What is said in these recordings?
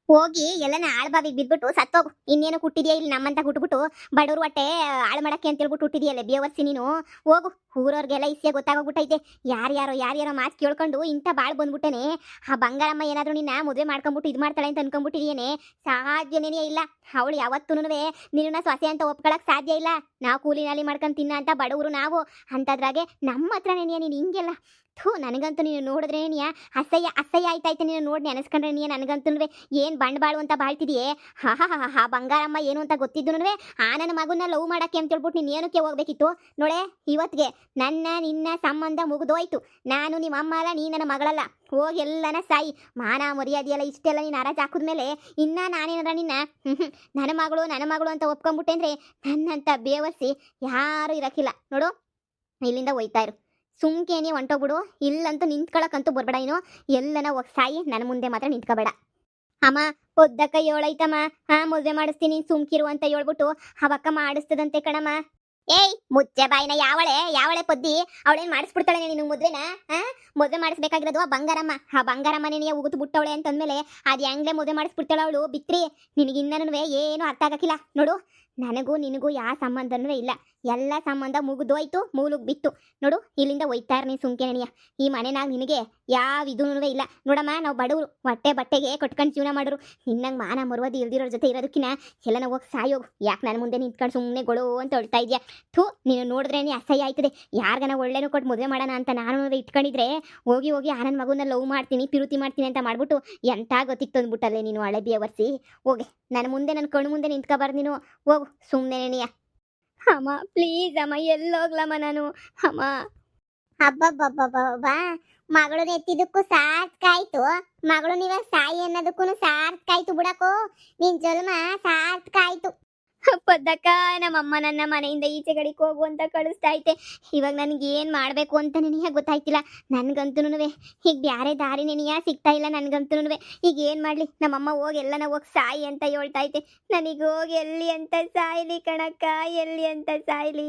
ಹೋಗಿ ಎಲ್ಲನ ಆಳ್ಬಾವಿಗೆ ಬಿದ್ಬಿಟ್ಟು ಸತ್ತೋಗು. ಇನ್ನೇನು ಹುಟ್ಟಿದ್ಯಾ ಇಲ್ಲಿ ನಮ್ಮಂತ ಹುಟ್ಬಿಟ್ಟು ಬಡವ್ರ ಹೊಟ್ಟೆ ಹಾಳು ಮಾಡಕ್ಕೆ ಅಂತ ಹೇಳ್ಬಿಟ್ಟು ಹುಟ್ಟಿದ್ಯಲ್ಲ ಬೇವರ್ಸಿ ನೀನು. ಹೋಗು. ಊರವ್ರಿಗೆಲ್ಲ ಇಸ್ಸೆ ಗೊತ್ತಾಗೋಗ್ಬಿಟ್ಟೈತೆ. ಯಾರ್ಯಾರೋ ಮಾತು ಕೇಳ್ಕೊಂಡು ಇಂಥ ಬಾಳ್ ಬಂದ್ಬಿಟ್ಟೇನೆ. ಆ ಬಂಗಾರಮ್ಮ ಏನಾದ್ರು ನಿನ್ನ ಮದುವೆ ಮಾಡ್ಕೊಂಬಿಟ್ಟು ಇದು ಮಾಡ್ತಾಳೆ ಅಂತ ಅನ್ಕೊಂಡ್ಬಿಟ್ಟಿದೀಯೇನೆ. ಸಾಧ್ಯನೇ ಇಲ್ಲ. ಅವಳು ಯಾವತ್ತೂನುವೆ ನಿನ್ನ ಸೊಸೆ ಅಂತ ಒಪ್ಕೊಳಕ್ ಸಾಧ್ಯ ಇಲ್ಲ. ನಾವು ಕೂಲಿ ನಾಲಿ ಮಾಡ್ಕೊಂಡು ತಿನ್ನ ಅಂತ ಬಡವರು ನಾವು. ಅಂತದ್ರಾಗೆ ನಮ್ಮ ಹತ್ರ ನೆನೆಯ ನೀನು ಹಿಂಗೆಲ್ಲ. ಥೂ, ನನಗಂತೂ ನೀನು ನೋಡಿದ್ರೆ ನೀಯ ಅಸಹ್ಯ ಆಯ್ತಾಯ್ತು. ನೀನು ನೋಡಿ ನೆನೆಸ್ಕೊಂಡ್ರೆ ನೀಯ ನನಗಂತೂ ಏನು ಬಾಳು ಅಂತ ಬಾಳ್ತಿದೆಯೇ. ಹಾ ಬಂಗಾರಮ್ಮ ಏನು ಅಂತ ಗೊತ್ತಿದ್ದು ಆ ನನ್ನ ಮಗನ್ನ ಲವ್ ಮಾಡಕ್ಕೆ ಅಂತ ಹೇಳ್ಬಿಟ್ಟು ನೀನು ಏನಕ್ಕೆ ಹೋಗ್ಬೇಕಿತ್ತು ನೋಳೆ. ಇವತ್ತಿಗೆ ನಿನ್ನ ಸಂಬಂಧ ಮುಗಿದೋಯ್ತು. ನಾನು ನಿಮ್ಮ ಅಮ್ಮ ಅಲ್ಲ, ನೀ ನನ್ನ ಮಗಳಲ್ಲ. ಹೋಗಿ ಎಲ್ಲನ ಸಾಯಿ. ಮಾನ ಮರ್ಯಾದೆಯಲ್ಲ ಇಷ್ಟೆಲ್ಲ ನೀನು ಅರಾಜ್ ಹಾಕಿದ್ಮೇಲೆ ಇನ್ನ ನಾನೇನಾರ ನಿನ್ನ ನನ್ನ ಮಗಳು ಅಂತ ಒಪ್ಕೊಂಡ್ಬಿಟ್ಟೆ ಅಂದರೆ ನನ್ನಂತ ಬೇವರ್ಸಿ ಯಾರೂ ಇರಕ್ಕಿಲ್ಲ ನೋಡು. ಇಲ್ಲಿಂದ ಹೋಯ್ತಾ ಇರು. ಸುಮ್ಕೇನಿ ಹೊಂಟೋಗ್ಬಿಡು. ಇಲ್ಲಂತೂ ನಿಂತ್ಕೊಳಕ್ಕಂತೂ ಬರ್ಬೇಡ. ನೀನು ಎಲ್ಲನ ಹೋಗಿ ಸಾಯಿ. ನನ್ನ ಮುಂದೆ ಮಾತ್ರ ನಿಂತ್ಕೋಬೇಡ. ಅಮ್ಮ ಪೊದ್ದಕ್ಕ ಏಳೈತಮ್ಮ. ಮದುವೆ ಮಾಡಿಸ್ತೀನಿ ಸುಮ್ಕಿರು ಅಂತ ಹೇಳ್ಬಿಟ್ಟು ಅವಕ್ಕ ಮಾಡಿಸ್ತದಂತೆ ಕಣಮ್ಮ. ಏಯ್ ಮುಚ್ಚೆ ಬಾಯಿನ. ಯಾವಳೆ ಪೊದ್ದಿ? ಅವಳೇನ್ ಮಾಡಿಸ್ಬಿಡ್ತಾಳೆ ನೀನು ಮದ್ವೆನ? ಮದುವೆ ಮಾಡಿಸ್ಬೇಕಾಗಿರೋದು ಆ ಬಂಗಾರಮ್ಮ. ಆ ಬಂಗಾರಮ್ಮನೇ ನೀ ಉಗಿದು ಬಿಟ್ಟವಳೆ ಅಂತಂದ್ಮೇಲೆ ಅದು ಹೆಂಗ್ಲೆ ಮದುವೆ ಮಾಡಿಸ್ಬಿಡ್ತಾಳೆ ಅವಳು. ಬಿತ್ರಿ ನಿನಗಿನ್ನೂ ಏನು ಅರ್ಥ ಆಗಕ್ಕಿಲ್ಲ ನೋಡು. ನನಗೂ ನಿನಗೂ ಯಾವ ಸಂಬಂಧನೂ ಇಲ್ಲ. ಎಲ್ಲ ಸಂಬಂಧ ಮುಗಿದೋಯ್ತು, ಮೂಲಗ್ ಬಿತ್ತು ನೋಡು. ಇಲ್ಲಿಂದ ಒಯ್ತಾ ಇರ್ ನೀನು ಸುಮ್ಕೆ ನೆನೆಯ. ಈ ಮನೆನಾಗ ನಿನಗೆ ಯಾವ ಇದೂ ಇಲ್ಲ ನೋಡಮ್ಮ. ನಾವು ಬಡವರು ಹೊಟ್ಟೆ ಬಟ್ಟೆಗೆ ಕಟ್ಕೊಂಡು ಜೀವನ ಮಾಡೋರು. ನಿನ್ನಂಗೆ ಮಾನ ಮರುವದಿ ಇಲ್ದಿರೋರ ಜೊತೆ ಇರೋದಕ್ಕಿನ್ನ ಎಲ್ಲನ ಹೋಗಿ ಸಾಯೋಗು. ಯಾಕೆ ನನ್ನ ಮುಂದೆ ನಿಂತ್ಕೊಂಡು ಸುಮ್ಮನೆ ಗೊಳು ಅಂತ ಹೊಳ್ತಾ ಇದೆಯಾ? ಥೂ, ನೀನು ನೋಡಿದ್ರೆ ನೀ ಅಸಹ್ಯ ಆಯ್ತದೆ. ಯಾರಿಗಾನ ಒಳ್ಳೆನೂ ಕೊಟ್ಟು ಮದುವೆ ಮಾಡೋಣ ಅಂತ ನಾನು ಇಟ್ಕೊಂಡಿದ್ರೆ ಹೋಗಿ ಆ ನನ್ನ ಮಗುನ ಲವ್ ಮಾಡ್ತೀನಿ ಪಿರುತಿ ಮಾಡ್ತೀನಿ ಅಂತ ಮಾಡ್ಬಿಟ್ಟು ಎಂಥ ಗೊತ್ತಿತ್ತು ಅಂದ್ಬಿಟ್ಟಲ್ಲೇ ನೀನು ಹಳೆ ಬೇವರ್ಸಿ. ಹೋಗಿ ನನ್ನ ಮುಂದೆ ನನ್ನ ಕಣ್ಣು ಮುಂದೆ ನಿಂತ್ಕೊಬಾರ್ದು ನೀನು. ಹೋಗು ಸುಮ್ಮನೆ ನೆನೆಯ. ಅಮ್ಮ ಪ್ಲೀಸ್ ಅಮ್ಮ, ಎಲ್ಲೋಗ್ಲಮ್ಮ ನಾನು. ಅಮ್ಮ ಹಬ್ಬಬ್ಬಬ್ಬಬ್ಬ ಮಗಳನ್ನ ಎತ್ತಿದ್ದಕ್ಕೂ ಸಾರ್ಥಕಾಯ್ತು. ಮಗಳು ನೀವ ಸಾಯಿ ಅನ್ನೋದಕ್ಕೂ ಸಾರ್ಥಕಾಯ್ತು ಬಿಡಕ್ಕೋ. ನಿನ್ ಜನ್ಮ ಸಾರ್ಥಕಾಯ್ತು. ಪದ್ದಕ್ಕ ನಮ್ಮಮ್ಮ ನನ್ನ ಮನೆಯಿಂದ ಈಚೆ ಕಡೆಗೆ ಹೋಗು ಅಂತ ಕಳಿಸ್ತಾ ಐತೆ. ಇವಾಗ ನನಗೆ ಏನು ಮಾಡಬೇಕು ಅಂತ ನನಗೆ ಗೊತ್ತಾಯ್ತಿಲ್ಲ. ನನಗಂತೂ ಈಗ ಬ್ಯಾರೆ ದಾರಿ ನೆನೆಯ ಸಿಗ್ತಾ ಇಲ್ಲ ನನಗಂತೂ. ಈಗ ಏನು ಮಾಡಲಿ? ನಮ್ಮಮ್ಮ ಹೋಗಿ ಎಲ್ಲನ ಹೋಗಿ ಸಾಯಿ ಅಂತ ಹೇಳ್ತಾ ಐತೆ. ನನಗೆ ಹೋಗಿ ಎಲ್ಲಿ ಅಂತ ಸಾಯ್ಲಿ ಕಣಕ್ಕ, ಎಲ್ಲಿ ಅಂತ ಸಾಯ್ಲಿ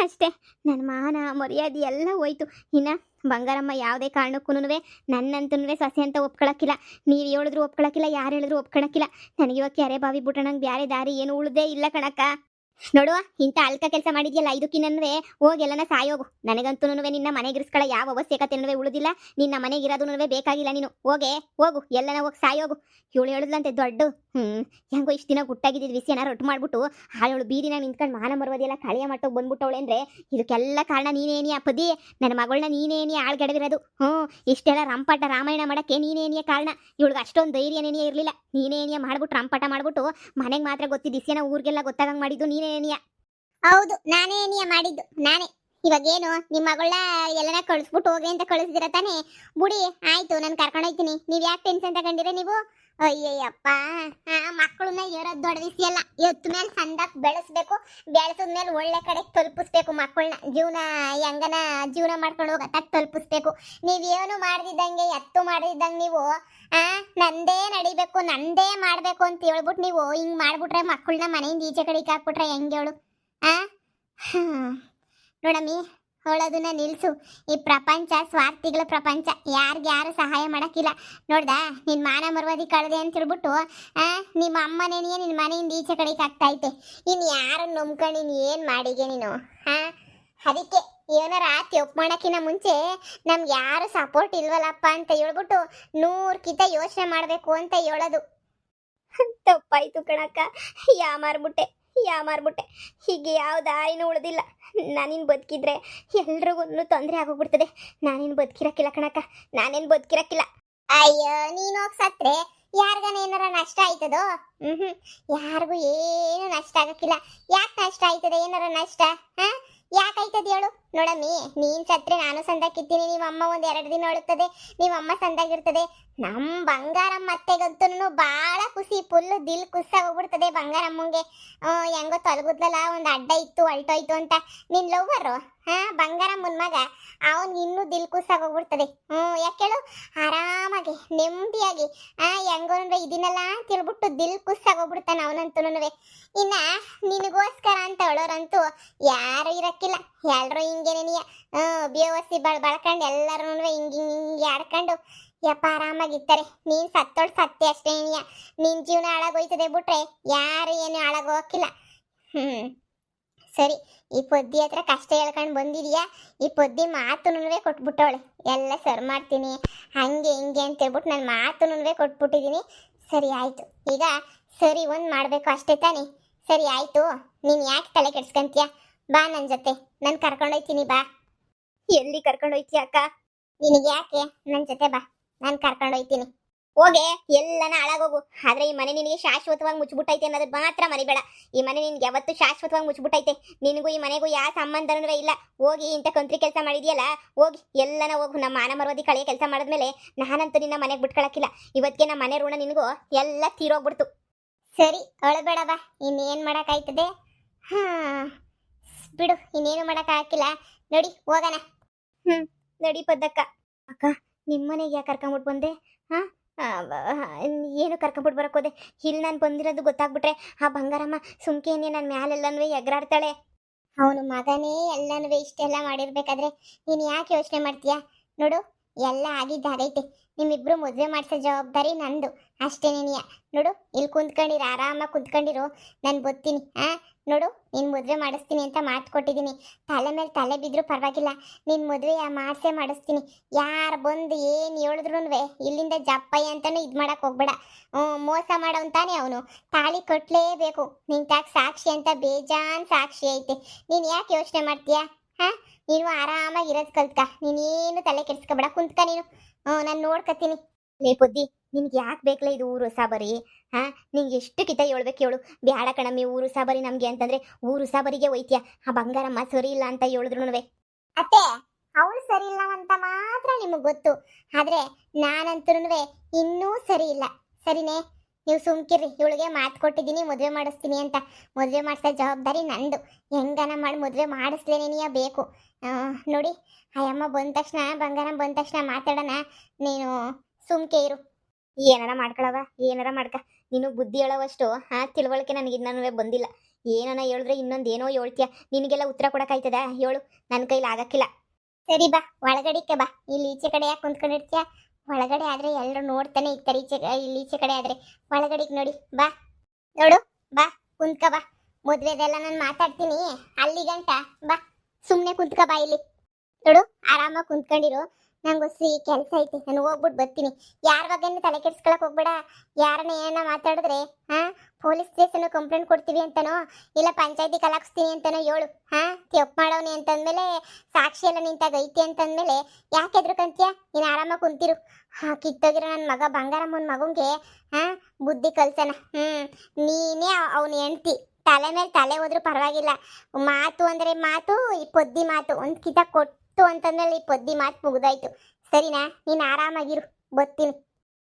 ಅಷ್ಟೇ. ನನ್ನ ಮಾನ ಮರ್ಯಾದೆ ಎಲ್ಲ ಹೋಯ್ತು. ಇನ್ನು ಬಂಗಾರಮ್ಮ ಯಾವುದೇ ಕಾರಣಕ್ಕೂ ನನ್ನಂತೂ ಸೊಸೆ ಅಂತ ಒಪ್ಕೊಳಕ್ಕಿಲ್ಲ. ನೀವು ಹೇಳಿದ್ರು ಒಪ್ಕೊಳಕ್ಕಿಲ್ಲ, ಯಾರು ಹೇಳಿದ್ರು ಒಪ್ಕೊಳಕ್ಕಿಲ್ಲ. ನನಗಿವಾಗ ಕೆರೆ ಬಾವಿ ಬಿಟ್ರೆ ನಂಗೆ ಬೇರೆ ದಾರಿ ಏನು ಉಳ್ದೇ ಇಲ್ಲ ಕಣಕ್ಕ. ನೋಡುವ, ಇಂಥ ಅಲ್ಕ ಕೆಲಸ ಮಾಡಿದ್ಯಲ್ಲ, ಇದಕ್ಕಿನ್ನೂ ಹೋಗಿ ಎಲ್ಲನ ಸಾಯೋಗು. ನನಗಂತೂ ನಿನ್ನ ಮನೆಗಿರಿಸ್ಕೊಳ್ಳೋ ಯಾವ ಅವಶ್ಯಕತೆ ಉಳಿದಿಲ್ಲ. ನಿನ್ನ ಮನೆಗಿರೋದು ಬೇಕಾಗಿಲ್ಲ. ನೀನು ಹೋಗು ಎಲ್ಲನ ಹೋಗಿ ಸಾಯೋಗು. ಇವಳು ಹೇಳಿದ್ಲಂತೆ ದೊಡ್ಡ ಹೆಂಗೋ ಇಷ್ಟು ದಿನ ಗುಟ್ಟಾಗಿದ್ದಿದ್ದು ವಿಷಯನ ರೊಟ್ಟು ಮಾಡ್ಬಿಟ್ಟು ಅವಳು ಬೀದಿನ ನಿಂತ್ಕೊಂಡು ಮಾನ ಮರುವುದೆಲ್ಲ ಕಳೆಯ ಮಟ್ಟಕ್ಕೆ ಬಂದ್ಬಿಟ್ಟವಳೆ ಅಂದರೆ ಇದಕ್ಕೆಲ್ಲ ಕಾರಣ ನೀನೇನಿ ಅಪ್ಪದಿ. ನನ್ನ ಮಗಳನ್ನ ನೀನೇನಿ ಆಳ್ಗಡವಿರೋದು. ಇಷ್ಟೆಲ್ಲ ರಂಪಾಟ ರಾಮಾಯಣ ಮಾಡೋಕ್ಕೆ ನೀನೇನಿಯ ಕಾರಣ. ಇವಳಿಗೆ ಅಷ್ಟೊಂದು ಧೈರ್ಯನೇನಿಯ ಇರಲಿಲ್ಲ. ನೀನೇನಿಯ ಮಾಡ್ಬಿಟ್ಟು ರಂಪಾಟ ಮಾಡ್ಬಿಟ್ಟು ಮನೆಗೆ ಮಾತ್ರ ಗೊತ್ತಿದ್ದು ವಿಷಯನ ಊರಿಗೆಲ್ಲ ಗೊತ್ತಾಗಂಗೆ ಮಾಡಿದ್ದು ನೀನೇನಿಯ. ಹೌದು, ನಾನೇನಿಯ ಮಾಡಿದ್ದು ನಾನೇ. ಇವಾಗೇನು ನಿಮ್ಮ ಮಗಳನ್ನ ಎಲ್ಲನ ಕಳಿಸ್ಬಿಟ್ಟು ಹೋಗಿ ಅಂತ ಕಳಿಸಿದಿರ ತಾನೇ? ಬುಡಿ ಆಯ್ತು, ನಾನು ಕರ್ಕೊಂಡೋಗ್ತೀನಿ. ನೀವು ಯಾಕೆ ಟೆನ್ಷನ್ ತಗೊಂಡಿರ ನೀವು? ಅಯ್ಯಯ್ಯಪ್ಪ, ಮಕ್ಕಳನ್ನ ಇರೋದು ದೊಡ್ಡ ವಿಷಯ ಅಲ್ಲ. ಎತ್ತ ಮೇಲೆ ಸಂದಾಕ್ ಬೆಳೆಸ್ಬೇಕು. ಬೆಳೆಸಿದ್ಮೇಲೆ ಒಳ್ಳೆ ಕಡೆಗೆ ತಲುಪಿಸ್ಬೇಕು. ಮಕ್ಕಳನ್ನ ಹೆಂಗನ ಜೀವನ ಮಾಡ್ಕೊಂಡು ಹೋಗತ್ತ ತಲುಪಿಸ್ಬೇಕು. ನೀವೇನು ಮಾಡ್ದಿದ್ದಂಗೆ ಎತ್ತು ಮಾಡ್ದಿದ್ದಂಗೆ ನೀವು ನಂದೇ ನಡಿಬೇಕು, ನಂದೇ ಮಾಡಬೇಕು ಅಂತ ಹೇಳ್ಬಿಟ್ಟು ನೀವು ಹಿಂಗೆ ಮಾಡ್ಬಿಟ್ರೆ ಮಕ್ಕಳನ್ನ ಮನೆಯಿಂದ ಈಚೆ ಕಡೆಗೆ ಹಾಕ್ಬಿಟ್ರೆ ಹೆಂಗೆ ಹೇಳು? ನೋಡಮ್ಮಿ, ಹೇಳೋದನ್ನ ನಿಲ್ಸು. ಈ ಪ್ರಪಂಚ ಸ್ವಾರ್ಥಿಗಳ ಪ್ರಪಂಚ. ಯಾರು ಸಹಾಯ ಮಾಡಕ್ಕಿಲ್ಲ. ನೋಡ್ದ, ನಿನ್ನ ಮಾನ ಮರ್ಯಾದೆ ಕಳೆದೆ ಅಂತ ಹೇಳ್ಬಿಟ್ಟು ನಿಮ್ಮ ಅಮ್ಮನೇನಿಯೇ ನಿನ್ನ ಮನೆಯಿಂದ ಈಚೆ ಕಡೆಗೆ ಆಗ್ತೈತೆ. ಇನ್ನು ಯಾರನ್ನು ನಂಬ್ಕೊಂಡು ನೀನು ಏನು ಮಾಡಿಗೆ ನೀನು? ಅದಕ್ಕೆ ಏನಾರ ಒಪ್ಪು ಮಾಡೋಕ್ಕಿಂತ ಮುಂಚೆ ನಮ್ಗೆ ಯಾರು ಸಪೋರ್ಟ್ ಇಲ್ವಲ್ಲಪ್ಪ ಅಂತ ಹೇಳ್ಬಿಟ್ಟು 100 ಯೋಚನೆ ಮಾಡಬೇಕು ಅಂತ ಹೇಳೋದು. ತಪ್ಪಾಯ್ತು ಕಣಕ್ಕ, ಮಾರ್ಬಿಟ್ಟೆ. ಹೀಗೆ ಯಾವ ದಾರಿನೂ ಉಳಿದಿಲ್ಲ. ನಾನಿನ್ ಬದುಕಿದ್ರೆ ಎಲ್ರಿಗೂ ತೊಂದರೆ ಆಗೋಗ್ಬಿಡ್ತದೆ. ನಾನೇನು ಬದುಕಿರಕ್ಕಿಲ್ಲ ಕಣಕ್ಕ, ನಾನೇನು ಬದುಕಿರಕ್ಕಿಲ್ಲ. ಅಯ್ಯೋ, ನೀನು ಹೋಗಿ ಸತ್ರೆ ಯಾರಿಗಾನ ಏನಾರ ನಷ್ಟ ಆಯ್ತದೋ? ಯಾರಿಗೂ ಏನು ನಷ್ಟ ಆಗಕ್ಕಿಲ್ಲ. ಯಾಕೆ ನಷ್ಟ ಆಯ್ತದೆ? ಏನಾರ ನಷ್ಟ ಯಾಕಾಯ್ತದ ಹೇಳು? ನೋಡಮ್ಮಿ, ನೀನ್ ಸತ್ರೆ ನಾನು ಸಂದಾಕಿರ್ತೀನಿ. ನಿಮ್ಮ ಅಮ್ಮ 1-2 ದಿನ ಅಳುತ್ತದೆ, ನಿಮ್ಮ ಅಮ್ಮ ಸಂದಾಗಿರ್ತದೆ. ನಮ್ಮ ಬಂಗಾರಮ್ಮ ಅತ್ತೆಗಂತೂ ಭಾಳ ಖುಷಿ, ಫುಲ್ ದಿಲ್ ಖುಷಾಗೋಗ್ಬಿಡ್ತದೆ ಬಂಗಾರಮ್ಮಂಗೆ. ಹೆಂಗೋ ತೊಲಗುದ್ಲಲ್ಲ, ಒಂದು ಅಡ್ಡ ಇತ್ತು ಅಲ್ಟೋಯ್ತು ಅಂತ. ನಿನ್ ಲವ್ವರು ಬಂಗಾರಮ್ಮನ ಮಗ, ಅವನ್ಗೆ ಇನ್ನೂ ದಿಲ್ ಖುಷಾಗೋಗ್ಬಿಡ್ತದೆ. ಯಾಕೇಳು? ಆರಾಮಾಗಿ ನೆಮ್ಮದಿಯಾಗಿ ಹೆಂಗೋ ಇದನ್ನೆಲ್ಲ ತಿಳ್ಬಿಟ್ಟು ದಿಲ್ ಖುಷಾಗೋಗ್ಬಿಡ್ತಾನೆ ಅವನಂತೂ. ಇನ್ನ ನಿನಗೋಸ್ಕರ ಅಂತ ಹೇಳೋರಂತೂ ಯಾರು ಇರಕ್ಕಿಲ್ಲ. ಎಲ್ಲರೂ ಹಿಂಗೇನೇನಿಯ ಬೇವಸಿ ಬಳಕೊಂಡು ಎಲ್ಲರೂ ಹಿಂಗೆ ಆಡ್ಕೊಂಡು ಯಪ್ಪ ಆರಾಮಾಗಿರ್ತಾರೆ. ನೀನ್ ಸತ್ತೋಳ್ ಸತ್ತೆ ಅಷ್ಟೇ ನಿನ್ ಜೀವನ ಹಾಳಾಗೋಯ್ತದೆ ಬಿಟ್ರೆ ಯಾರು ಏನು ಹಾಳಾಗೋಕಿಲ್ಲ. ಹ್ಮ್ ಸರಿ, ಈ ಪೊದ್ದಿ ಹತ್ರ ಕಷ್ಟ ಹೇಳ್ಕೊಂಡು ಬಂದಿದ್ಯಾ, ಈ ಪೊದ್ದಿ ಮಾತುನುವೆ ಕೊಟ್ಬಿಟ್ಟವಳೆ, ಎಲ್ಲ ಸರ್ ಮಾಡ್ತೀನಿ ಹಂಗೆ ಹಿಂಗೆ ಅಂತ ಹೇಳ್ಬಿಟ್ಟು ನಾನು ಮಾತುನುವೆ ಕೊಟ್ಬಿಟ್ಟಿದ್ದೀನಿ. ಸರಿ ಆಯ್ತು, ಈಗ ಸರಿ ಒಂದು ಮಾಡಬೇಕು ಅಷ್ಟೇ ತಾನೇ. ಸರಿ ಆಯ್ತು, ನೀನು ಯಾಕೆ ತಲೆ ಕೆಡ್ಸ್ಕೊಂತೀಯ? ಬಾ ನನ್ನ ಜೊತೆ, ನಾನು ಕರ್ಕೊಂಡೋಯ್ತೀನಿ ಬಾ. ಎಲ್ಲಿ ಕರ್ಕೊಂಡೋಯ್ತೀಯ ಅಕ್ಕ? ನಿನಗೆ ಯಾಕೆ, ನನ್ನ ಜೊತೆ ಬಾ, ನಾನು ಕರ್ಕೊಂಡೋಯ್ತೀನಿ. ಹೋಗೆ, ಎಲ್ಲನ ಹಾಳಾಗೋಗು, ಆದ್ರೆ ಈ ಮನೆ ನಿನಗೆ ಶಾಶ್ವತವಾಗಿ ಮುಚ್ಚಿಬಿಟ್ಟೈತೆ ಅನ್ನೋದು ಮಾತ್ರ ಮರಿಬೇಡ. ಈ ಮನೆ ನಿನ್ಗೆ ಯಾವತ್ತೂ ಶಾಶ್ವತವಾಗಿ ಮುಚ್ಚಿಬಿಟ್ಟೈತೆ. ನಿನಗೂ ಈ ಮನೆಗೂ ಯಾವ ಸಂಬಂಧನೂ ಇಲ್ಲ. ಹೋಗಿ ಇಂಥ ಕಂತ್ರಿ ಕೆಲಸ ಮಾಡಿದ್ಯಲ್ಲ, ಹೋಗಿ ಎಲ್ಲನ ಹೋಗು. ನಮ್ಮ ಮಾನ ಮರವಾದಿ ಕಳೆಯ ಕೆಲಸ ಮಾಡಿದ್ಮೇಲೆ ನಾನಂತೂ ನಿನ್ನ ಮನೆಗೆ ಬಿಟ್ಕೊಳಕ್ಕಿಲ್ಲ. ಇವತ್ತಿಗೆ ನಮ್ಮ ಮನೆ ಋಣ ನಿನಗೂ ಎಲ್ಲ ತೀರೋಗ್ಬಿಡ್ತು. ಸರಿ ಅಳಬೇಡ ಬಾ, ಇನ್ನೇನು ಮಾಡೋಕ್ಕಾಯ್ತದೆ? ಹಾ ಬಿಡು, ಇನ್ನೇನು ಮಾಡೋಕ್ಕಾಗಿಲ್ಲ. ನೋಡಿ ಹೋಗೋಣ. ನಡಿ ಪದ್ದಕ್ಕ. ಅಕ್ಕ, ನಿಮ್ಮನೆಗೆ ಯಾಕೆ ಕರ್ಕೊಂಬಿಟ್ಟು ಬಂದೆ? ಹಾಂ, ಏನು ಕರ್ಕೊಂಬಿಟ್ಟು ಬರೋಕೋದೆ? ಇಲ್ಲಿ ನಾನು ಬಂದಿರೋದು ಗೊತ್ತಾಗ್ಬಿಟ್ರೆ ಆ ಬಂಗಾರಮ್ಮ ಸುಮ್ಕೇನೆ ನನ್ನ ಮ್ಯಾಲೆಲ್ಲನೂ ಎಗರಾಡ್ತಾಳೆ. ಅವನು ಮಗನೇ ಎಲ್ಲನೂ ಇಷ್ಟೆಲ್ಲ ಮಾಡಿರ್ಬೇಕಾದ್ರೆ ನೀನು ಯಾಕೆ ಯೋಚನೆ ಮಾಡ್ತೀಯಾ? ನೋಡು, ಎಲ್ಲ ಆಗಿದ್ದಾಗೈತೆ. ನಿಮ್ಮಿಬ್ರು ಮದುವೆ ಮಾಡಿಸೋ ಜವಾಬ್ದಾರಿ ನಂದು ಅಷ್ಟೇ. ನೀನಿಯ ನೋಡು, ಇಲ್ಲಿ ಕುಂತ್ಕೊಂಡಿರು, ಆರಾಮಾಗಿ ಕುಂತ್ಕೊಂಡಿರು, ನಾನು ಬರ್ತೀನಿ. ನೋಡು, ನೀನು ಮದುವೆ ಮಾಡಿಸ್ತೀನಿ ಅಂತ ಮಾತು ಕೊಟ್ಟಿದ್ದೀನಿ. ತಲೆ ಮೇಲೆ ತಲೆ ಬಿದ್ದರೂ ಪರವಾಗಿಲ್ಲ, ನಿನ್ನ ಮದುವೆ ಮಾಡಿಸೇ ಮಾಡಿಸ್ತೀನಿ. ಯಾರು ಬಂದು ಏನು ಹೇಳಿದ್ರು ಇಲ್ಲಿಂದ ಜಪ್ಪಯ್ಯ ಅಂತಲೂ ಇದು ಮಾಡೋಕೆ ಹೋಗ್ಬೇಡ. ಮೋಸ ಮಾಡೋವಂತಾನೆ ಅವನು. ತಾಳಿ ಕಟ್ಟಲೇಬೇಕು. ನಿನ್ನ ತಾಕ ಸಾಕ್ಷಿ ಅಂತ ಬೇಜಾನ್ ಸಾಕ್ಷಿ ಐತೆ. ನೀನು ಯಾಕೆ ಯೋಚನೆ ಮಾಡ್ತೀಯಾ? ನೀನು ಆರಾಮಾಗಿ ಇರೋದು ಕಲ್ತ್ಕ, ನೀನೇನು ತಲೆ ಕೆಡಿಸ್ಕೊಬೇಡ, ಕುಂತ್ಕ ನೀನು. ನಾನು ನೋಡ್ಕತ್ತೀನಿ. ಲೇ ಪೊದ್ದಿ, ನಿನ್ಗೆ ಯಾಕೆ ಬೇಕಲ್ಲ ಇದು ಊರು ಸಾಬರಿ? ನಿಂಗೆ ಎಷ್ಟು ಕಿತ ಹೇಳ್ಬೇಕು ಹೇಳು? ಬ್ಯಾಡ ಕಣಮ್ಮಿ ಊರು ಸಾಬರಿ ನಮಗೆ ಅಂತಂದ್ರೆ ಊರು ಸಾಬರಿಗೆ ಹೋಯ್ತೀಯ. ಆ ಬಂಗಾರಮ್ಮ ಸರಿ ಇಲ್ಲ ಅಂತ ಹೇಳಿದ್ರು ಅತ್ತೆ, ಅವಳು ಸರಿ ಇಲ್ಲ ಅಂತ ಮಾತ್ರ ನಿಮಗೆ ಗೊತ್ತು, ಆದ್ರೆ ನಾನಂತೂ ಇನ್ನೂ ಸರಿ ಇಲ್ಲ. ಸರಿನೇ, ನೀವು ಸುಮ್ಕಿರ್ರಿ. ಇವಳಿಗೆ ಮಾತು ಕೊಟ್ಟಿದ್ದೀನಿ ಮದುವೆ ಮಾಡಿಸ್ತೀನಿ ಅಂತ. ಮದುವೆ ಮಾಡಿಸೋ ಜವಾಬ್ದಾರಿ ನಂದು. ಹೆಂಗನ ಮಾಡಿ ಮದುವೆ ಮಾಡಿಸ್ಲೇನೇ ಬೇಕು. ನೋಡಿ, ಅಯ್ಯಮ್ಮ ಬಂದ ತಕ್ಷಣ, ಬಂಗಾರಮ್ಮ ಬಂದ ತಕ್ಷಣ ಮಾತಾಡೋಣ. ನೀನು ಸುಮ್ಕೆ ಇರು. ಏನಾರ ಮಾಡ್ಕೊಳವ, ಏನಾರ ಮಾಡ್ಕ. ನೀನು ಬುದ್ಧಿ ಹೇಳೋವಷ್ಟು ತಿಳುವಳಿಕೆ ನನಗೆ ಇನ್ನೂ ಬಂದಿಲ್ಲ. ಏನನ ಹೇಳಿದ್ರೆ ಇನ್ನೊಂದೇನೋ ಹೇಳ್ತೀಯ. ನಿನಗೆಲ್ಲ ಉತ್ತರ ಕೊಡೋಕ್ಕಾಯ್ತದ? ಹೇಳು, ನನ್ನ ಕೈಲಿ ಆಗಕ್ಕಿಲ್ಲ. ಸರಿ ಬಾ, ಒಳಗಡಿಕೆ ಬಾ. ಇಲ್ಲಿ ಈಚೆ ಕಡೆ ಯಾಕೆ ಕುಂತ್ಕೊಂಡಿರ್ತೀಯ? ಒಳಗಡೆ ಆದ್ರೆ ಎಲ್ಲರೂ ನೋಡ್ತಾನೆ ಇರ್ತಾರೆ. ಇಲ್ಲಿ ಈಚೆ ಕಡೆ ಆದ್ರೆ ಒಳಗಡೆಗೆ ನೋಡಿ ಬಾ. ನೋಡು ಬಾ, ಕುಂತ್ಕ ಬಾ. ಮದ್ವೆದೆಲ್ಲ ನಾನು ಮಾತಾಡ್ತೀನಿ ಅಲ್ಲಿ ಗಂಟ. ಬಾ, ಸುಮ್ಮನೆ ಕುಂತ್ಕ ಬಾ ಇಲ್ಲಿ. ನೋಡು, ಆರಾಮಾಗಿ ಕುಂತ್ಕೊಂಡಿರು. ನಂಗೊಸಿ ಕೆಲಸ ಐತಿ, ನಾನು ಹೋಗ್ಬಿಟ್ಟು ಬರ್ತೀನಿ. ಯಾರ ಬಗ್ಗೆನೂ ತಲೆ ಕೆಡ್ಸ್ಕೊಳಕ್ ಹೋಗ್ಬೇಡ. ಯಾರನ್ನ ಏನ ಮಾತಾಡಿದ್ರೆ ಪೊಲೀಸ್ ಸ್ಟೇಷನ್ ಕಂಪ್ಲೇಂಟ್ ಕೊಡ್ತೀವಿ ಅಂತನೋ, ಇಲ್ಲ ಪಂಚಾಯತಿ ಕಲಾಕ್ಸ್ತೀನಿ ಅಂತನೋ ಹೇಳು. ತಪ್ಪು ಮಾಡೋನಿ ಅಂತಂದ್ಮೇಲೆ, ಸಾಕ್ಷಿ ಎಲ್ಲ ನಿಂತಾಗ ಐತಿ ಅಂತಂದ್ಮೇಲೆ ಯಾಕೆ ಎದ್ರಕಂತೀಯ? ನೀನು ಆರಾಮಾಗಿ ಕುಂತಿರು. ಕಿತ್ತೋಗಿರೋ ನನ್ನ ಮಗ ಬಂಗಾರಮ್ಮನ ಮಗಂಗೆ ಬುದ್ಧಿ ಕಲ್ಸನ. ನೀನೇ ಅವನು ಹೆಂಡ್ತಿ. ತಲೆ ಮೇಲೆ ತಲೆ ಹೋದ್ರೂ ಪರವಾಗಿಲ್ಲ. ಮಾತು ಅಂದರೆ ಮಾತು, ಈ ಪೊದ್ದಿ ಮಾತು ಒಂದು ಕಿತ ಕೊಟ್ಟು ಅಂತಂದ್ಮೇಲೆ ಈ ಪೊದ್ದಿ ಮಾತು ಮುಗಿದಾಯ್ತು. ಸರಿನಾ? ನೀನು ಆರಾಮಾಗಿರು, ಬರ್ತೀನಿ.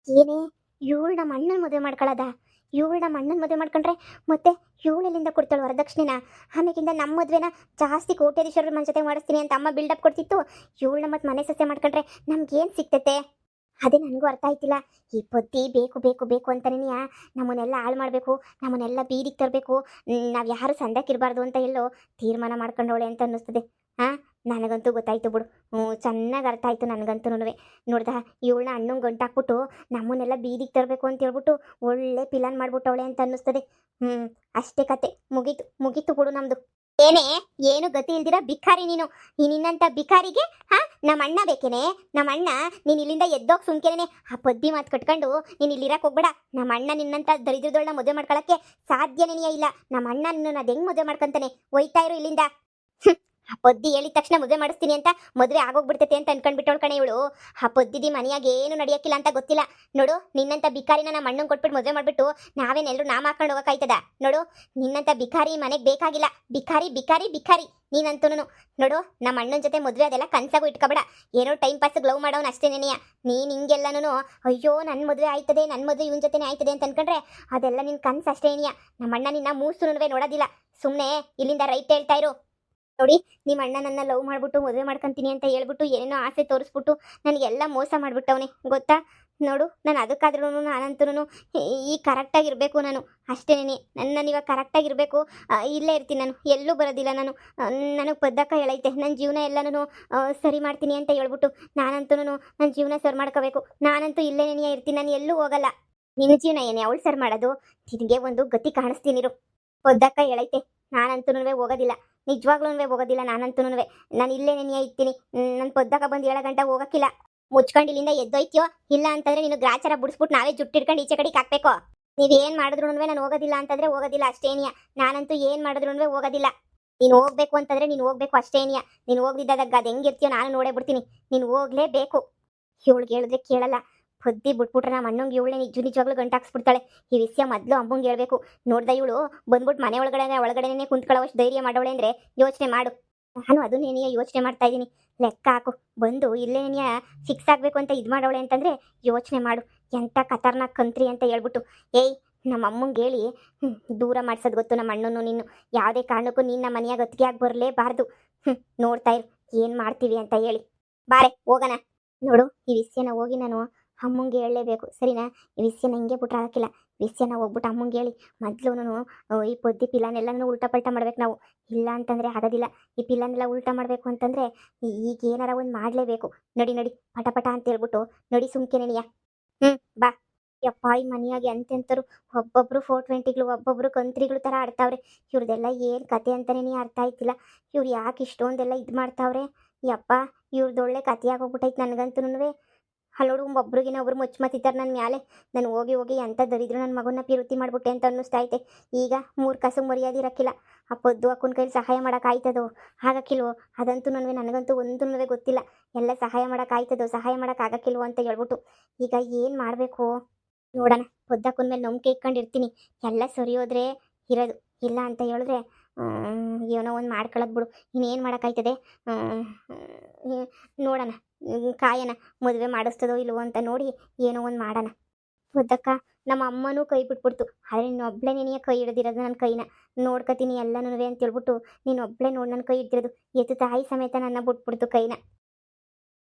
ಏನೇ ಇವಳು ನಮ್ಮ ಅಣ್ಣನ ಮದುವೆ ಮಾಡ್ಕೊಳ್ಳೋದ? ಇವಳು ನಮ್ಮ ಅಣ್ಣನ ಮದುವೆ ಮಾಡ್ಕೊಂಡ್ರೆ ಮತ್ತೆ ಇವಳೆಲ್ಲಿಂದ ಕೊಡ್ತಾಳೆ ವರದಕ್ಷಿಣೆನ? ಆಮೇಕಿಂದ ನಮ್ಮ ಮದುವೆನ ಜಾಸ್ತಿ ಕೋಟ್ಯಾಧೀಶ್ವರರ ಮನೆ ಜೊತೆ ಮಾಡಿಸ್ತೀನಿ ಅಂತ ಅಮ್ಮ ಬಿಲ್ಡಪ್ ಕೊಡ್ತಿತ್ತು. ಇವಳನ್ನ ಮತ್ತೆ ಮನೆ ಸಸ್ಯ ಮಾಡ್ಕೊಂಡ್ರೆ ನಮ್ಗೇನು ಸಿಗ್ತೈತೆ? ಅದೇ ನನಗೂ ಅರ್ಥ ಆಯ್ತಿಲ್ಲ. ಈ ಪೊದ್ದಿ ಬೇಕು ಬೇಕು ಬೇಕು ಅಂತನೇ ನಮ್ಮನ್ನೆಲ್ಲ ಹಾಳು ಮಾಡಬೇಕು, ನಮ್ಮನ್ನೆಲ್ಲ ಬೀದಿಗೆ ತರಬೇಕು, ನಾವು ಯಾರು ಸಂದಕ್ಕಿರಬಾರ್ದು ಅಂತ ಎಲ್ಲೋ ತೀರ್ಮಾನ ಮಾಡ್ಕೊಂಡವಳೆ ಅಂತ ಅನ್ನಿಸ್ತದೆ. ನನಗಂತೂ ಗೊತ್ತಾಯ್ತು ಬಿಡು. ಚೆನ್ನಾಗಿ ಅರ್ಥ ಆಯಿತು ನನಗಂತೂ. ನೋಡ್ದ, ಇವಳನ್ನ ಹಣ್ಣು ಗಂಟಾಕ್ಬಿಟ್ಟು ನಮ್ಮನ್ನೆಲ್ಲ ಬೀದಿಗೆ ತರಬೇಕು ಅಂತ ಹೇಳ್ಬಿಟ್ಟು ಒಳ್ಳೆ ಪಿಲಾನ್ ಮಾಡ್ಬಿಟ್ಟವಳೆ ಅಂತ ಅನ್ನಿಸ್ತದೆ. ಅಷ್ಟೇ ಕತೆ, ಮುಗೀತು ಮುಗೀತು ಬಿಡು ನಮ್ಮದು. ಏನೇ, ಏನು ಗತಿ ಇಲ್ದಿರ ಬಿಕಾರಿ ನೀನು. ನಿನ್ನಂಥ ಬಿಕಾರಿಗೆ ನಮ್ಮ ಅಣ್ಣ ಬೇಕೇನೆ? ನಮ್ಮ ಅಣ್ಣ ನೀನು ಇಲ್ಲಿಂದ ಎದ್ದೋಗಿ ಸುಮ್ಕೇನೆ ಆ ಪದ್ದಿ ಮಾತು ಕಟ್ಕೊಂಡು ನೀನು ಇಲ್ಲಿರಕ್ಕೆ ಹೋಗ್ಬೇಡ. ನಮ್ಮ ಅಣ್ಣ ನಿನ್ನಂಥ ದರಿದ್ರದೊಳನ್ನ ಮದುವೆ ಮಾಡ್ಕೊಳ್ಳೋಕ್ಕೆ ಸಾಧ್ಯನೇ ಇಲ್ಲ. ನಮ್ಮ ಅಣ್ಣ ನಿನ್ನ ಅದು ಹೆಂಗೆ ಮದುವೆ ಮಾಡ್ಕೊಂತಾನೆ? ಒಯ್ತಾ ಇರು ಇಲ್ಲಿಂದ. ಆ ಪೊದ್ದಿ ಹೇಳಿದ ತಕ್ಷಣ ಮದುವೆ ಮಾಡಿಸ್ತೀನಿ ಅಂತ ಮದುವೆ ಆಗೋಗ್ಬಿಡ್ತೈತೆ ಅಂತ ಅನ್ಕೊಂಡ್ಬಿಟ್ಟವಳು ಕಣೆ ಇವಳು. ಆ ಪೊದ್ದಿದಿ ಮನೆಯಾಗ ಏನು ನಡೆಯೋಕ್ಕಿಲ್ಲ ಅಂತ ಗೊತ್ತಿಲ್ಲ. ನೋಡು, ನಿನ್ನಂಥ ಬಿಕಾರಿನ ನಮ್ಮ ಅಣ್ಣಂಗೆ ಕೊಟ್ಬಿಟ್ಟು ಮದುವೆ ಮಾಡಿಬಿಟ್ಟು ನಾವೇನೆಲ್ಲರೂ ನಾಮ ಹಾಕೊಂಡು ಹೋಗೋಕ್ಕಾಯ್ತದ? ನೋಡು, ನಿನ್ನಂಥ ಬಿಕಾರಿ ಮನೆಗೆ ಬೇಕಾಗಿಲ್ಲ. ಬಿಕಾರಿ ಬಿಕಾರಿ ಬಿಕಾರಿ ನೀನಂತೂ. ನೋಡು, ನಮ್ಮ ಅಣ್ಣನ ಜೊತೆ ಮದುವೆ ಅದೆಲ್ಲ ಕನ್ಸಾಗೂ ಇಟ್ಕೊಬೇಡ. ಏನೋ ಟೈಮ್ ಪಾಸ್ಗೆ ಲವ್ ಮಾಡೋನು ಅಷ್ಟೇ ನೆನೆಯ. ನೀನು ಹಿಂಗೆಲ್ಲನೂ ಅಯ್ಯೋ ನನ್ನ ಮದುವೆ ಆಯ್ತದೆ, ನನ್ನ ಮದುವೆ ಇವನ ಜೊತೆನೇ ಆಯ್ತದೆ ಅಂತ ಅನ್ಕೊಂಡ್ರೆ ಅದೆಲ್ಲ ನಿನ್ನ ಕನ್ಸು ಅಷ್ಟೇ ನೆನೆಯ. ನಮ್ಮ ಅಣ್ಣ ನಿನ್ನ ಮೂಸುನುವೆ ನೋಡೋದಿಲ್ಲ. ಸುಮ್ಮನೆ ಇಲ್ಲಿಂದ ರೈಟ್ ಹೇಳ್ತಾ ಇರು. ನೋಡಿ, ನಿಮ್ಮ ಅಣ್ಣ ನನ್ನ ಲವ್ ಮಾಡಿಬಿಟ್ಟು ಮದುವೆ ಮಾಡ್ಕೊತೀನಿ ಅಂತ ಹೇಳ್ಬಿಟ್ಟು ಏನೇನೋ ಆಸೆ ತೋರಿಸ್ಬಿಟ್ಟು ನನಗೆಲ್ಲ ಮೋಸ ಮಾಡಿಬಿಟ್ಟವನೆ ಗೊತ್ತಾ? ನೋಡು ನಾನು ಅದಕ್ಕಾದ್ರೂ ನಾನಂತೂ ಈ ಕರೆಕ್ಟಾಗಿರಬೇಕು ನಾನು ಅಷ್ಟೇನೆ. ನಾನು ಇವಾಗ ಕರೆಕ್ಟಾಗಿರಬೇಕು. ಇಲ್ಲೇ ಇರ್ತೀನಿ ನಾನು, ಎಲ್ಲೂ ಬರೋದಿಲ್ಲ ನಾನು. ನನಗೆ ಪದ್ದಕ್ಕ ಹೇಳೈತೆ ನನ್ನ ಜೀವನ ಎಲ್ಲನೂ ಸರಿ ಮಾಡ್ತೀನಿ ಅಂತ ಹೇಳ್ಬಿಟ್ಟು ನಾನಂತೂ ನನ್ನ ಜೀವನ ಸರಿ ಮಾಡ್ಕೋಬೇಕು. ನಾನಂತೂ ಇಲ್ಲೇ ನೆನೆಯ ಇರ್ತೀನಿ, ನಾನು ಎಲ್ಲೂ ಹೋಗಲ್ಲ. ನಿನ್ನ ಜೀವನ ಏನೇ ಅವಳು ಸರಿ ಮಾಡೋದು, ನಿನಗೆ ಒಂದು ಗತಿ ಕಾಣಿಸ್ತೀನಿರು. ಪದ್ದಕ್ಕ ಹೇಳೈತೆ ನಾನಂತೂ ಹೋಗೋದಿಲ್ಲ, ನಿಜವಾಗ್ಲೂ ಹೋಗೋದಿಲ್ಲ ನಾನಂತೂ. ನಾನು ಇಲ್ಲೇ ನೆನೆಯ ಇರ್ತೀನಿ. ನನ್ನ ಪದ್ದಕ್ಕ ಬಂದು 7 ಗಂಟೆ ಹೋಗಕ್ಕಿಲ್ಲ. ಮುಚ್ಕೊಂಡು ಇಲ್ಲಿಂದ ಎದ್ದೋಯ್ತೀಯೋ, ಇಲ್ಲ ಅಂತಂದ್ರೆ ನೀನು ಗ್ರಾಚಾರ ಬಿಡಿಸ್ಬಿಟ್ಟು ನಾವೇ ಜುಟ್ಟಿಡ್ಕೊಂಡು ಈಚೆ ಕಡೆಗೆ ಹಾಕ್ಬೇಕು. ನೀವೇನ್ ಮಾಡಿದ್ರು ನಾನು ಹೋಗೋದಿಲ್ಲ ಅಂತಂದ್ರೆ ಹೋಗೋದಿಲ್ಲ ಅಷ್ಟೇನಿಯ. ನಾನಂತೂ ಏನ್ ಮಾಡಿದ್ರು ಹೋಗೋದಿಲ್ಲ. ನೀನು ಹೋಗ್ಬೇಕು ಅಂತಂದ್ರೆ ನೀನು ಹೋಗ್ಬೇಕು ಅಷ್ಟೇನಿಯ. ನೀನು ಹೋಗ್ದಿದ್ದಾಗ ಅದು ಹೆಂಗಿರ್ತೀಯೋ ನಾನು ನೋಡೇ ಬಿಡ್ತೀನಿ. ನೀನು ಹೋಗ್ಲೇಬೇಕು. ಇವಳಿಗೆ ಹೇಳಿದ್ರೆ ಕೇಳಲ್ಲ. ಬುದ್ಧಿ ಬಿಟ್ಬಿಟ್ರೆ ನಮ್ಮ ಅಣ್ಣಂಗೆ ಇವಳೇ ನಿಜವಾಗ್ಲೂ ಗಂಟಾಕ್ಸ್ಬಿಡ್ತಾಳೆ. ಈ ವಿಷಯ ಮೊದಲು ಅಮ್ಮಂಗೆ ಹೇಳ್ಬೇಕು. ನೋಡ್ದ ಇವಳು ಬಂದ್ಬಿಟ್ಟು ಮನೆ ಒಳಗಡೆನೇ ಕುಂತ್ಕೊಳ್ಳೋವಷ್ಟು ಧೈರ್ಯ ಮಾಡೋಳೆ ಅಂದ್ರೆ ಯೋಚನೆ ಮಾಡು. ನಾನು ಅದನ್ನೇನೆಯ ಯೋಚನೆ ಮಾಡ್ತಾ ಇದ್ದೀನಿ. ಲೆಕ್ಕ ಹಾಕು, ಬಂದು ಇಲ್ಲೇನೆಯ ಫಿಕ್ಸ್ ಆಗಬೇಕು ಅಂತ ಇದು ಮಾಡೋಳೆ ಅಂತಂದರೆ ಯೋಚನೆ ಮಾಡು. ಎಂಥ ಖತರ್ನಾಕ್ ಕಂತ್ರಿ ಅಂತ ಹೇಳ್ಬಿಟ್ಟು. ಏಯ್, ನಮ್ಮ ಅಮ್ಮಂಗೆ ಹೇಳಿ ದೂರ ಮಾಡ್ಸೋದು ಗೊತ್ತು ನಮ್ಮ ಅಣ್ಣನು. ನೀನು ಯಾವುದೇ ಕಾರಣಕ್ಕೂ ನೀನು ನಮ್ಮ ಮನೆಯಾಗ ಅತ್ತಿಗೆಯಾಗಿ ಬರಲೇಬಾರ್ದು. ನೋಡ್ತಾ ಇರು ಏನು ಮಾಡ್ತೀವಿ ಅಂತ ಹೇಳಿ. ಬಾರೆ ಹೋಗೋಣ. ನೋಡು, ಈ ವಿಷಯನ ಹೋಗಿ ನಾನು ಅಮ್ಮಂಗೆ ಹೇಳಲೇಬೇಕು, ಸರಿನಾ? ಈ ವಿಷಯನ ಹಿಂಗೆ ಬಿಟ್ರೆ ಹಾಕಿಲ್ಲ. ವಿಷಯನ ಹೋಗ್ಬಿಟ್ಟು ಅಮ್ಮಂಗೆ ಹೇಳಿ ಮೊದಲು ಈ ಪೊದ್ದಿ ಪಿಲಾನೆಲ್ಲನೂ ಉಲ್ಟಾ ಪಲ್ಟಾ ಮಾಡ್ಬೇಕು ನಾವು. ಇಲ್ಲ ಅಂತಂದರೆ ಆಗೋದಿಲ್ಲ. ಈ ಪಿಲ್ಲನ್ನೆಲ್ಲ ಉಲ್ಟಾ ಮಾಡಬೇಕು ಅಂತಂದರೆ ಈಗ ಏನಾರ ಒಂದು ಮಾಡಲೇಬೇಕು. ನಡಿ ನಡಿ ಪಟ ಪಟ ಅಂತ ಹೇಳ್ಬಿಟ್ಟು ನಡಿ ಸುಮ್ಕೆ ನೆನೆಯ. ಬಾ. ಯಪ್ಪ, ಈ ಮನೆಯಾಗೆ ಎಂತೆಂಥರು ಒಬ್ಬೊಬ್ರು 420ಗಳು, ಒಬ್ಬೊಬ್ರು ಕಂತ್ರಿಗಳು ಥರ ಆಡ್ತಾವ್ರೆ. ಇವ್ರದೆಲ್ಲ ಏನು ಕತೆ ಅಂತಲೇ ನೀ ಅರ್ಥ ಆಯ್ತಿಲ್ಲ. ಇವ್ರು ಯಾಕೆ ಇಷ್ಟೊಂದೆಲ್ಲ ಇದು ಮಾಡ್ತಾವ್ರೆ? ಯಪ್ಪ, ಇವ್ರದ್ದೊಳ್ಳೆ ಕತೆಯಾಗೋಗ್ಬಿಟ್ಟೈತೆ ನನಗಂತೂ. ಹಲೋಡು ಒಬ್ರಿಗಿನ ಒಬ್ರು ಮುಚ್ಚಮತ್ತಿದ್ದಾರೆ ನನ್ನ ಮ್ಯಾಲೆ. ನಾನು ಹೋಗಿ ಹೋಗಿ ಎಂಥ ದರಿದ್ರು ನನ್ನ ಮಗನ ಪಿರುತಿ ಮಾಡ್ಬಿಟ್ಟೆ ಅಂತ ಅನ್ನಿಸ್ತಾ ಐತೆ. ಈಗ 3 ಕಾಸು ಮರ್ಯಾದೆ ಇರೋಕ್ಕಿಲ್ಲ. ಆ ಪೊದ್ದು ಅಕ್ಕನ ಕೈಲಿ ಸಹಾಯ ಮಾಡೋಕ್ಕಾಯ್ತದೋ ಆಗಕ್ಕಿಲ್ವೋ ಅದಂತೂ ನನಗಂತೂ ಒಂದೂ ಗೊತ್ತಿಲ್ಲ. ಎಲ್ಲ ಸಹಾಯ ಮಾಡೋಕ್ಕಾಯ್ತದೋ ಸಹಾಯ ಮಾಡೋಕ್ಕಾಗಕ್ಕಿಲ್ವೋ ಅಂತ ಹೇಳ್ಬಿಟ್ಟು ಈಗ ಏನು ಮಾಡಬೇಕು ನೋಡೋಣ. ಪೊದ್ದಕ್ಕನ ಮೇಲೆ ನಂಬಿಕೆ ಇಟ್ಕೊಂಡಿರ್ತೀನಿ. ಎಲ್ಲ ಸರಿ ಹೋದ್ರೆ ಇರೋದು, ಇಲ್ಲ ಅಂತ ಹೇಳಿದ್ರೆ ಏನೋ ಒಂದು ಮಾಡ್ಕೊಳ್ಳೋದು ಬಿಡು. ಇನ್ನೇನು ಮಾಡೋಕ್ಕಾಯ್ತದೆ? ನೋಡೋಣ, ಕಾಯನ ಮದುವೆ ಮಾಡಿಸ್ತದೋ ಇಲ್ವೋ ಅಂತ ನೋಡಿ ಏನೋ ಒಂದು ಮಾಡೋಣ. ಪೊದ್ದಕ್ಕ ನಮ್ಮ ಅಮ್ಮನೂ ಕೈ ಬಿಟ್ಬಿಡ್ತು. ಆದರೆ ನೀನೊಬ್ಬಳೇ ನಿನಗೆ ಕೈ ಹಿಡ್ದಿರೋದು ನನ್ನ ಕೈನ. ನೋಡ್ಕೊತೀನಿ ಎಲ್ಲನೂ ಅಂತ ಹೇಳ್ಬಿಟ್ಟು ನೀನೊಬ್ಬಳೇ ನೋಡಿ ನನ್ನ ಕೈ ಹಿಡ್ದಿರೋದು. ಎತ್ತು ತಾಯಿ ಸಮೇತ ನನ್ನ ಬಿಟ್ಬಿಡ್ತು ಕೈನ.